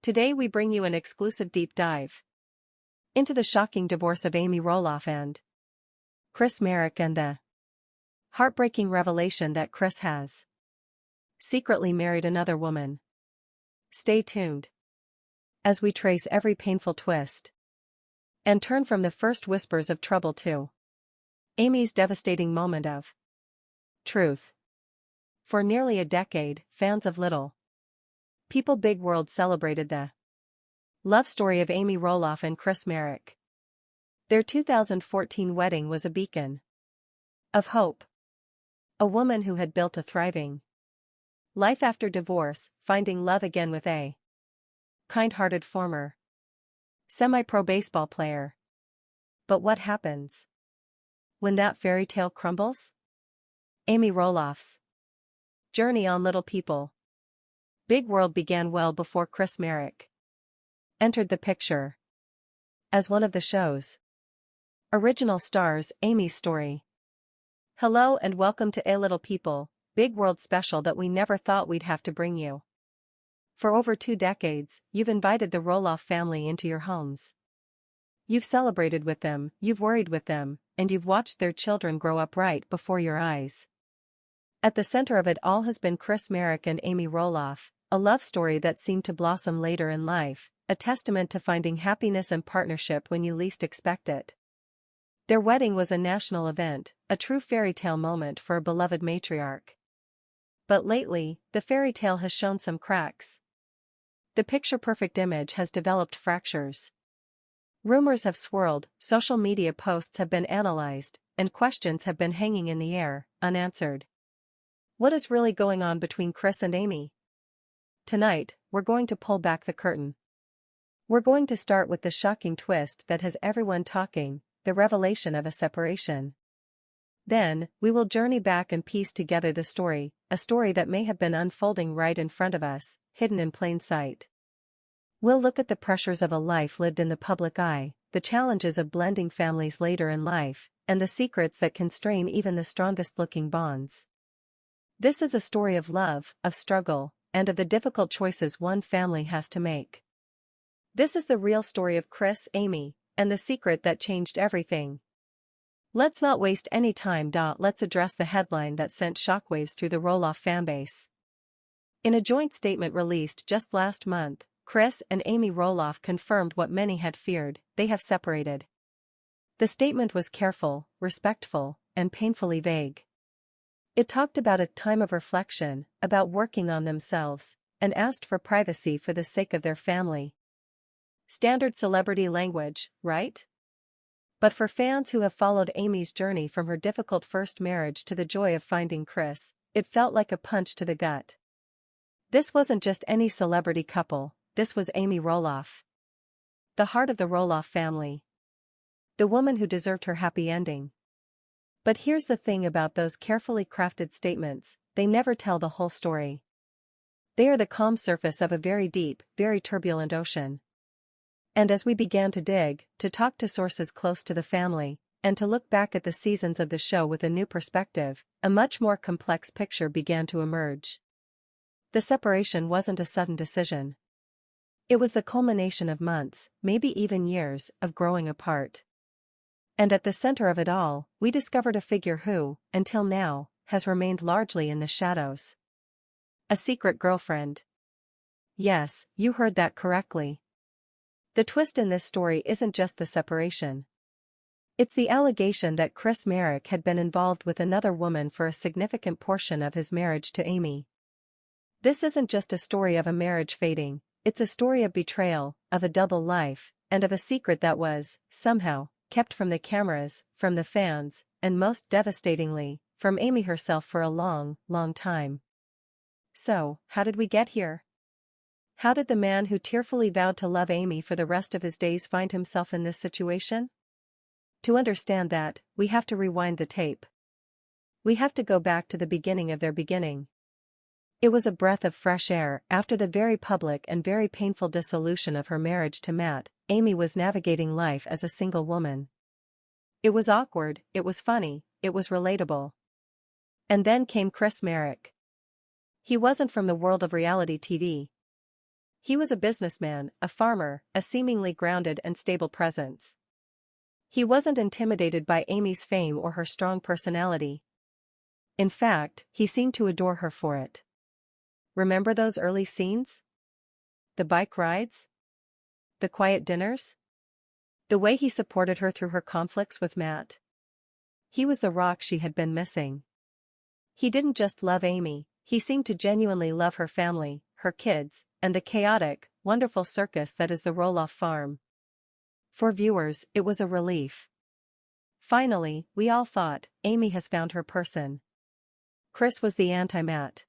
Today we bring you an exclusive deep dive into the shocking divorce of Amy Roloff and Marek, and the heartbreaking revelation that Chris has secretly married another woman. Stay tuned as we trace every painful twist and turn from the first whispers of trouble to Amy's devastating moment of truth. For nearly a decade, fans of Little People Big World celebrated the love story of Amy Roloff and Marek. Their 2014 wedding was a beacon of hope. A woman who had built a thriving life after divorce, finding love again with a kind-hearted former semi-pro baseball player. But what happens when that fairy tale crumbles? Amy Roloff's journey on Little People Big World began well before Marek entered the picture as one of the show's original stars. Amy's story. Hello and welcome to A Little People Big World special that we never thought we'd have to bring you. For over 2 decades, you've invited the Roloff family into your homes. You've celebrated with them, you've worried with them, and you've watched their children grow up right before your eyes. At the center of it all has been Marek and Amy Roloff, a love story that seemed to blossom later in life, a testament to finding happiness and partnership when you least expect it. Their wedding was a national event, a true fairy tale moment for a beloved matriarch. But lately, the fairy tale has shown some cracks. The picture-perfect image has developed fractures. Rumors have swirled, social media posts have been analyzed, and questions have been hanging in the air, unanswered. What is really going on between Chris and Amy? Tonight, we're going to pull back the curtain. We're going to start with the shocking twist that has everyone talking, the revelation of a separation. Then, we will journey back and piece together the story, a story that may have been unfolding right in front of us, hidden in plain sight. We'll look at the pressures of a life lived in the public eye, the challenges of blending families later in life, and the secrets that can strain even the strongest-looking bonds. This is a story of love, of struggle, and of the difficult choices one family has to make. This is the real story of Chris, Amy, and the secret that changed everything. Let's not waste any time. Let's address the headline that sent shockwaves through the Roloff fanbase. In a joint statement released just last month, Chris and Amy Roloff confirmed what many had feared: they have separated. The statement was careful, respectful, and painfully vague. It talked about a time of reflection, about working on themselves, and asked for privacy for the sake of their family. Standard celebrity language, right? But for fans who have followed Amy's journey from her difficult first marriage to the joy of finding Chris, it felt like a punch to the gut. This wasn't just any celebrity couple, this was Amy Roloff. The heart of the Roloff family. The woman who deserved her happy ending. But here's the thing about those carefully crafted statements: they never tell the whole story. They are the calm surface of a very deep, very turbulent ocean. And as we began to dig, to talk to sources close to the family, and to look back at the seasons of the show with a new perspective, a much more complex picture began to emerge. The separation wasn't a sudden decision. It was the culmination of months, maybe even years, of growing apart. And at the center of it all, we discovered a figure who, until now, has remained largely in the shadows. A secret girlfriend. Yes, you heard that correctly. The twist in this story isn't just the separation. It's the allegation that Marek had been involved with another woman for a significant portion of his marriage to Amy. This isn't just a story of a marriage fading, it's a story of betrayal, of a double life, and of a secret that was, somehow, kept from the cameras, from the fans, and most devastatingly, from Amy herself for a long, long time. So, how did we get here? How did the man who tearfully vowed to love Amy for the rest of his days find himself in this situation? To understand that, we have to rewind the tape. We have to go back to the beginning of their beginning. It was a breath of fresh air. After the very public and very painful dissolution of her marriage to Matt, Amy was navigating life as a single woman. It was awkward, it was funny, it was relatable. And then came Marek. He wasn't from the world of reality TV. He was a businessman, a farmer, a seemingly grounded and stable presence. He wasn't intimidated by Amy's fame or her strong personality. In fact, he seemed to adore her for it. Remember those early scenes? The bike rides? The quiet dinners? The way he supported her through her conflicts with Matt. He was the rock she had been missing. He didn't just love Amy, he seemed to genuinely love her family, her kids, and the chaotic, wonderful circus that is the Roloff farm. For viewers, it was a relief. Finally, we all thought, Amy has found her person. Chris was the anti-Matt.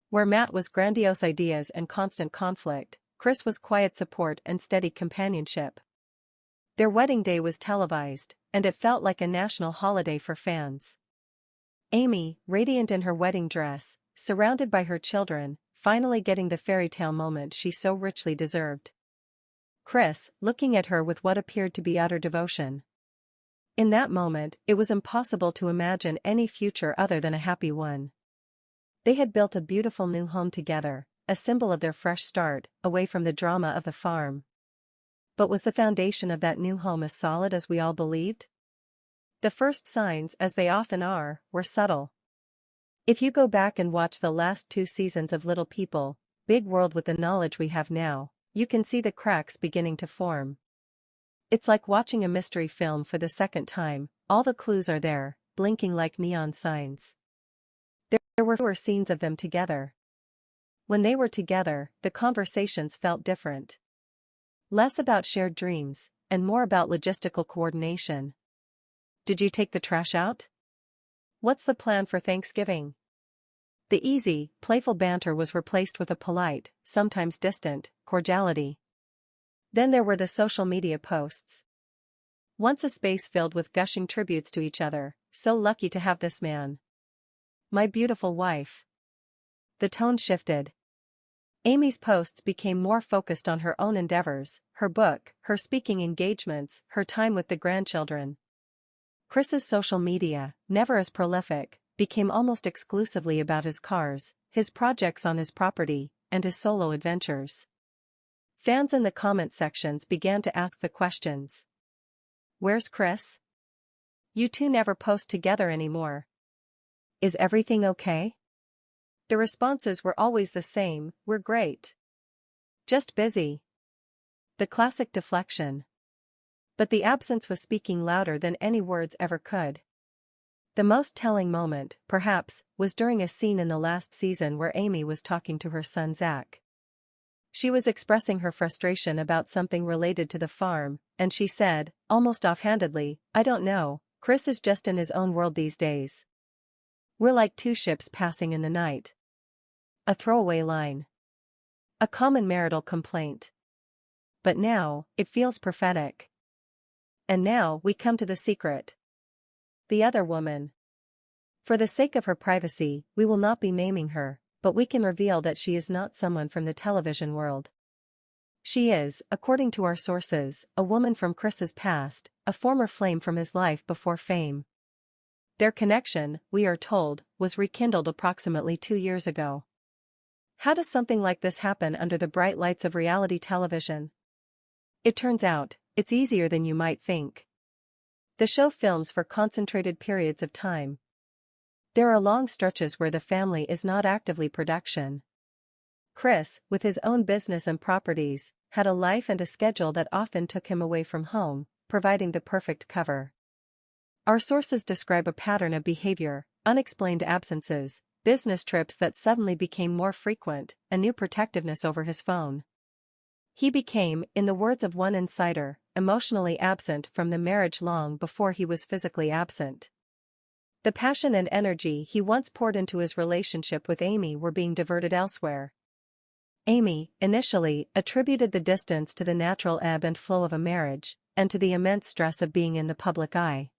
Where Matt was grandiose ideas and constant conflict, Chris was quiet support and steady companionship. Their wedding day was televised, and it felt like a national holiday for fans. Amy, radiant in her wedding dress, surrounded by her children, finally getting the fairy tale moment she so richly deserved. Chris, looking at her with what appeared to be utter devotion. In that moment, it was impossible to imagine any future other than a happy one. They had built a beautiful new home together, a symbol of their fresh start, away from the drama of the farm. But was the foundation of that new home as solid as we all believed? The first signs, as they often are, were subtle. If you go back and watch the last 2 seasons of Little People, Big World with the knowledge we have now, you can see the cracks beginning to form. It's like watching a mystery film for the second time, all the clues are there, blinking like neon signs. There were fewer scenes of them together. When they were together, the conversations felt different. Less about shared dreams, and more about logistical coordination. Did you take the trash out? What's the plan for Thanksgiving? The easy, playful banter was replaced with a polite, sometimes distant, cordiality. Then there were the social media posts. Once a space filled with gushing tributes to each other, so lucky to have this man. My beautiful wife. The tone shifted. Amy's posts became more focused on her own endeavors, her book, her speaking engagements, her time with the grandchildren. Chris's social media, never as prolific, became almost exclusively about his cars, his projects on his property, and his solo adventures. Fans in the comment sections began to ask the questions. Where's Chris? You two never post together anymore. Is everything okay? The responses were always the same, we're great. Just busy. The classic deflection. But the absence was speaking louder than any words ever could. The most telling moment, perhaps, was during a scene in the last season where Amy was talking to her son Zach. She was expressing her frustration about something related to the farm, and she said, almost offhandedly, I don't know, Chris is just in his own world these days. We're like 2 ships passing in the night. A throwaway line. A common marital complaint. But now, it feels prophetic. And now we come to the secret. The other woman. For the sake of her privacy, we will not be naming her, but we can reveal that she is not someone from the television world. She is, according to our sources, a woman from Chris's past, a former flame from his life before fame. Their connection, we are told, was rekindled approximately 2 years ago. How does something like this happen under the bright lights of reality television? It turns out, it's easier than you might think. The show films for concentrated periods of time. There are long stretches where the family is not actively production. Chris, with his own business and properties, had a life and a schedule that often took him away from home, providing the perfect cover. Our sources describe a pattern of behavior, unexplained absences, business trips that suddenly became more frequent, a new protectiveness over his phone. He became, in the words of one insider, emotionally absent from the marriage long before he was physically absent. The passion and energy he once poured into his relationship with Amy were being diverted elsewhere. Amy, initially, attributed the distance to the natural ebb and flow of a marriage, and to the immense stress of being in the public eye.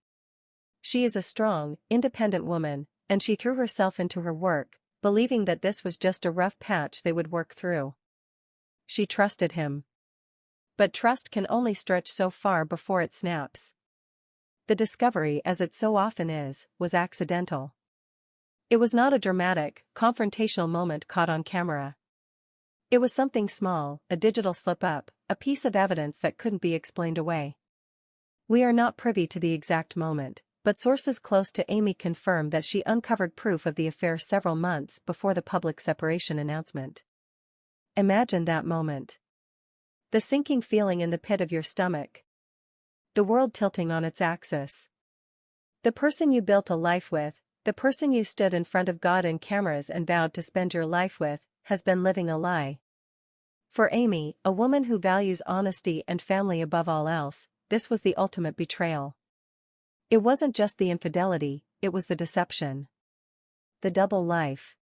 She is a strong, independent woman, and she threw herself into her work, believing that this was just a rough patch they would work through. She trusted him. But trust can only stretch so far before it snaps. The discovery, as it so often is, was accidental. It was not a dramatic, confrontational moment caught on camera. It was something small, a digital slip-up, a piece of evidence that couldn't be explained away. We are not privy to the exact moment, but sources close to Amy confirm that she uncovered proof of the affair several months before the public separation announcement. Imagine that moment. The sinking feeling in the pit of your stomach. The world tilting on its axis. The person you built a life with, the person you stood in front of God and cameras and vowed to spend your life with, has been living a lie. For Amy, a woman who values honesty and family above all else, this was the ultimate betrayal. It wasn't just the infidelity, it was the deception. The double life.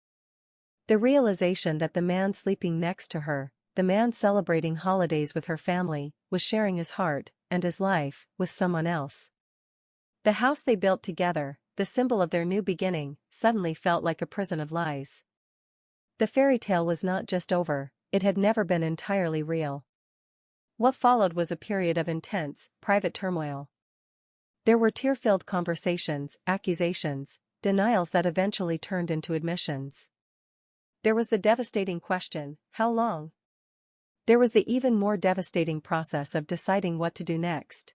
The realization that the man sleeping next to her, the man celebrating holidays with her family, was sharing his heart and his life with someone else. The house they built together, the symbol of their new beginning, suddenly felt like a prison of lies. The fairy tale was not just over, it had never been entirely real. What followed was a period of intense, private turmoil. There were tear-filled conversations, accusations, denials that eventually turned into admissions. There was the devastating question, how long? There was the even more devastating process of deciding what to do next.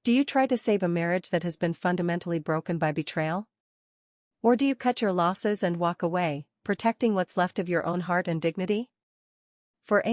Do you try to save a marriage that has been fundamentally broken by betrayal? Or do you cut your losses and walk away, protecting what's left of your own heart and dignity? For